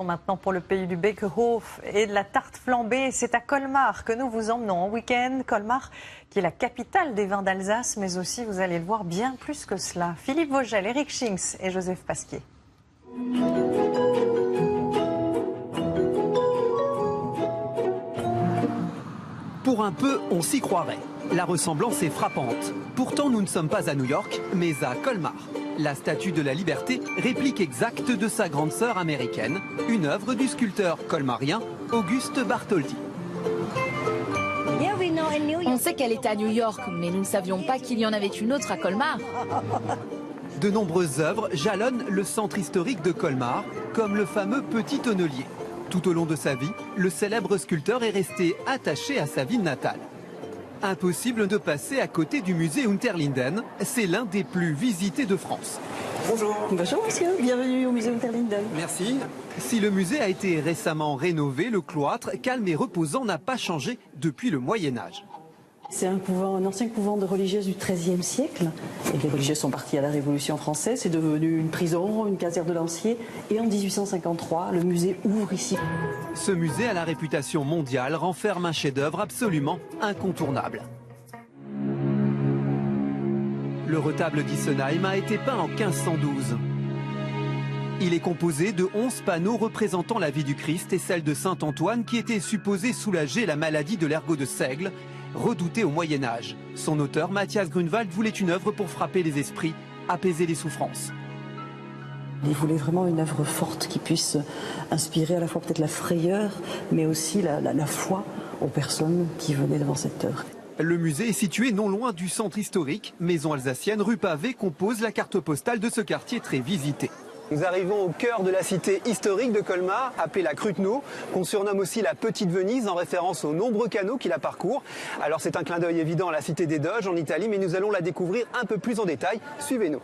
Maintenant pour le pays du Bekehof et de la tarte flambée, c'est à Colmar que nous vous emmenons en week-end. Colmar qui est la capitale des vins d'Alsace, mais aussi, vous allez le voir, bien plus que cela. Philippe Vogel, Eric Schinks et Joseph Pasquier. Pour un peu, on s'y croirait. La ressemblance est frappante. Pourtant, nous ne sommes pas à New York, mais à Colmar. La statue de la Liberté réplique exacte de sa grande sœur américaine, une œuvre du sculpteur colmarien Auguste Bartholdi. On sait qu'elle est à New York, mais nous ne savions pas qu'il y en avait une autre à Colmar. De nombreuses œuvres jalonnent le centre historique de Colmar, comme le fameux Petit Tonnelier. Tout au long de sa vie, le célèbre sculpteur est resté attaché à sa ville natale. Impossible de passer à côté du musée Unterlinden, c'est l'un des plus visités de France. Bonjour. Bonjour monsieur, bienvenue au musée Unterlinden. Merci. Si le musée a été récemment rénové, le cloître, calme et reposant, n'a pas changé depuis le Moyen-Âge. C'est un ancien couvent de religieuses du XIIIe siècle. Et les religieuses sont parties à la Révolution française. C'est devenu une prison, une caserne de lanciers. Et en 1853, le musée ouvre ici. Ce musée à la réputation mondiale renferme un chef-d'œuvre absolument incontournable. Le retable d'Issenheim a été peint en 1512. Il est composé de 11 panneaux représentant la vie du Christ et celle de saint Antoine qui était supposée soulager la maladie de l'ergot de Seigle, redoutée au Moyen-Âge. Son auteur, Matthias Grunewald, voulait une œuvre pour frapper les esprits, apaiser les souffrances. Il voulait vraiment une œuvre forte qui puisse inspirer à la fois peut-être la frayeur, mais aussi la foi aux personnes qui venaient devant cette œuvre. Le musée est situé non loin du centre historique. Maison alsacienne, rue Pavée, compose la carte postale de ce quartier très visité. Nous arrivons au cœur de la cité historique de Colmar, appelée la Krutno, qu'on surnomme aussi la Petite Venise en référence aux nombreux canaux qui la parcourent. Alors c'est un clin d'œil évident à la cité des Doges en Italie, mais nous allons la découvrir un peu plus en détail. Suivez-nous.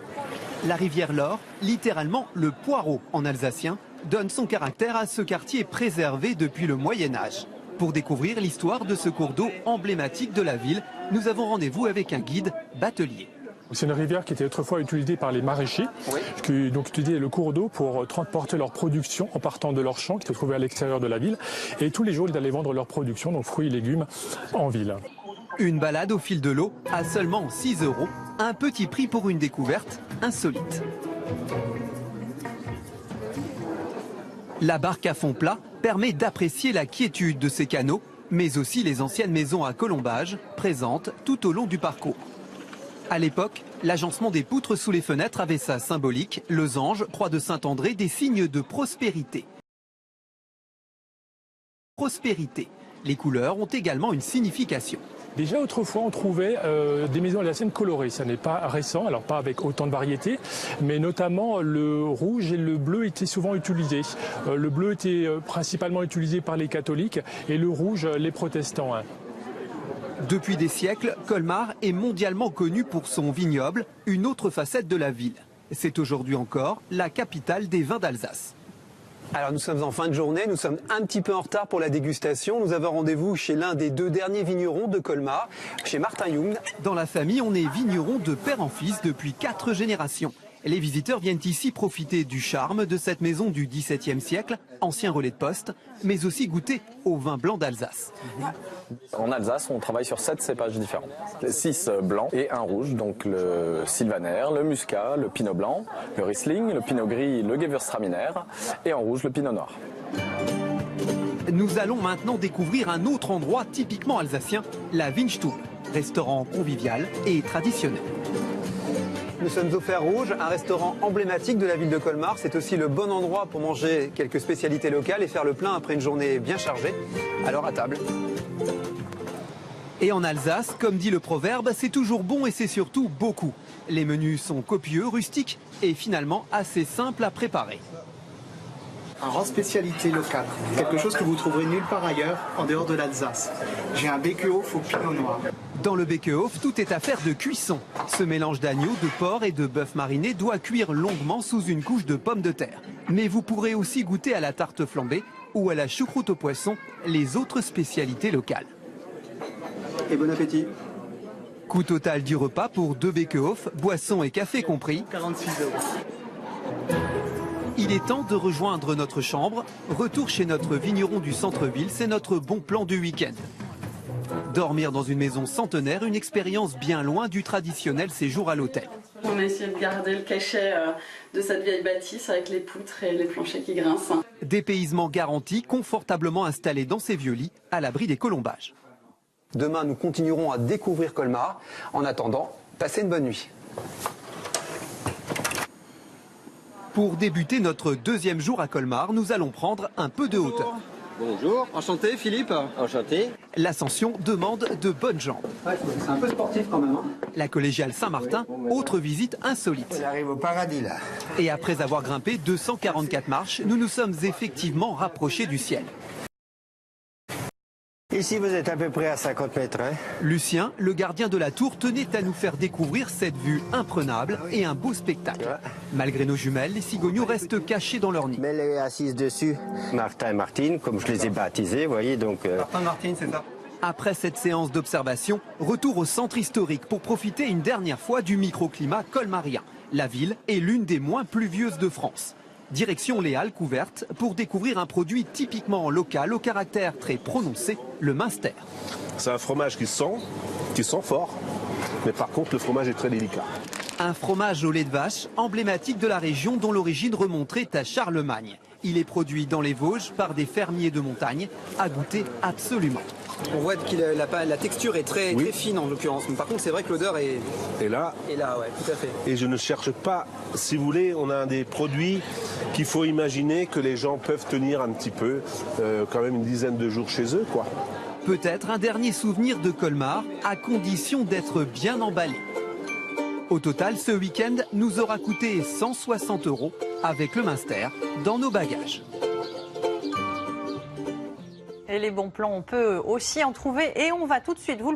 La rivière Lor, littéralement le poireau en alsacien, donne son caractère à ce quartier préservé depuis le Moyen-Âge. Pour découvrir l'histoire de ce cours d'eau emblématique de la ville, nous avons rendez-vous avec un guide batelier. C'est une rivière qui était autrefois utilisée par les maraîchers, qui donc utilisaient le cours d'eau pour transporter leur production en partant de leurs champs qui se trouvaient à l'extérieur de la ville. Et tous les jours, ils allaient vendre leur production, donc fruits et légumes, en ville. Une balade au fil de l'eau à seulement 6 €, un petit prix pour une découverte insolite. La barque à fond plat permet d'apprécier la quiétude de ces canaux, mais aussi les anciennes maisons à colombage présentes tout au long du parcours. À l'époque, l'agencement des poutres sous les fenêtres avait sa symbolique, losange, croix de Saint-André, des signes de prospérité. Les couleurs ont également une signification. Déjà autrefois on trouvait des maisons alsaciennes colorées, ça n'est pas récent, alors pas avec autant de variétés, mais notamment le rouge et le bleu étaient souvent utilisés. Le bleu était principalement utilisé par les catholiques et le rouge les protestants. Depuis des siècles, Colmar est mondialement connu pour son vignoble, une autre facette de la ville. C'est aujourd'hui encore la capitale des vins d'Alsace. Alors nous sommes en fin de journée, nous sommes un petit peu en retard pour la dégustation. Nous avons rendez-vous chez l'un des 2 derniers vignerons de Colmar, chez Martin Jung. Dans la famille, on est vigneron de père en fils depuis 4 générations. Les visiteurs viennent ici profiter du charme de cette maison du XVIIe siècle, ancien relais de poste, mais aussi goûter au vin blanc d'Alsace. En Alsace, on travaille sur 7 cépages différents. 6 blancs et 1 rouge, donc le Sylvaner, le Muscat, le Pinot blanc, le Riesling, le Pinot gris, le Gewürztraminer et en rouge le Pinot noir. Nous allons maintenant découvrir un autre endroit typiquement alsacien, la Weinstube, restaurant convivial et traditionnel. Nous sommes au Fer Rouge, un restaurant emblématique de la ville de Colmar. C'est aussi le bon endroit pour manger quelques spécialités locales et faire le plein après une journée bien chargée. Alors à table. Et en Alsace, comme dit le proverbe, c'est toujours bon et c'est surtout beaucoup. Les menus sont copieux, rustiques et finalement assez simples à préparer. Un rang spécialité locale, quelque chose que vous trouverez nulle part ailleurs en dehors de l'Alsace. J'ai un Bekehof au pinot noir. Dans le Bekehof, tout est affaire de cuisson. Ce mélange d'agneau, de porc et de bœuf mariné doit cuire longuement sous une couche de pommes de terre. Mais vous pourrez aussi goûter à la tarte flambée ou à la choucroute au poisson, les autres spécialités locales. Et bon appétit. Coût total du repas pour 2 Bekehof, boissons et café compris. 46 €. Il est temps de rejoindre notre chambre. Retour chez notre vigneron du centre-ville, c'est notre bon plan du week-end. Dormir dans une maison centenaire, une expérience bien loin du traditionnel séjour à l'hôtel. On a essayé de garder le cachet de cette vieille bâtisse avec les poutres et les planchers qui grincent. Dépaysement garanti, confortablement installé dans ses vieux lits, à l'abri des colombages. Demain, nous continuerons à découvrir Colmar. En attendant, passez une bonne nuit. Pour débuter notre deuxième jour à Colmar, nous allons prendre un peu de hauteur. Bonjour, enchanté Philippe. Enchanté. L'ascension demande de bonnes jambes. Ouais, c'est un peu sportif quand même. Hein. La collégiale Saint-Martin, autre visite insolite. On arrive au paradis là. Et après avoir grimpé 244 marches, nous nous sommes effectivement rapprochés du ciel. Ici vous êtes à peu près à 50 mètres. Hein. Lucien, le gardien de la tour, tenait à nous faire découvrir cette vue imprenable et un beau spectacle. Ouais. Malgré nos jumelles, les cigognos restent cachés dans leur nid. Mais elle est assise dessus, Martin et Martine, comme je les ai baptisés, vous voyez donc... Martin Martine, c'est ça. Après cette séance d'observation, retour au centre historique pour profiter une dernière fois du microclimat colmarien. La ville est l'une des moins pluvieuses de France. Direction les Halles couvertes pour découvrir un produit typiquement local au caractère très prononcé, le Münster. C'est un fromage qui sent fort, mais par contre le fromage est très délicat. Un fromage au lait de vache emblématique de la région dont l'origine remonterait à Charlemagne. Il est produit dans les Vosges par des fermiers de montagne, à goûter absolument. On voit que la texture est très fine en l'occurrence, mais par contre c'est vrai que l'odeur est... Et là, ouais, tout à fait. Et je ne cherche pas, si vous voulez, on a des produits qu'il faut imaginer que les gens peuvent tenir un petit peu, quand même une dizaine de jours chez eux, quoi. Peut-être un dernier souvenir de Colmar, à condition d'être bien emballé. Au total, ce week-end nous aura coûté 160 € avec le Münster dans nos bagages. Et les bons plans, on peut aussi en trouver et on va tout de suite vous le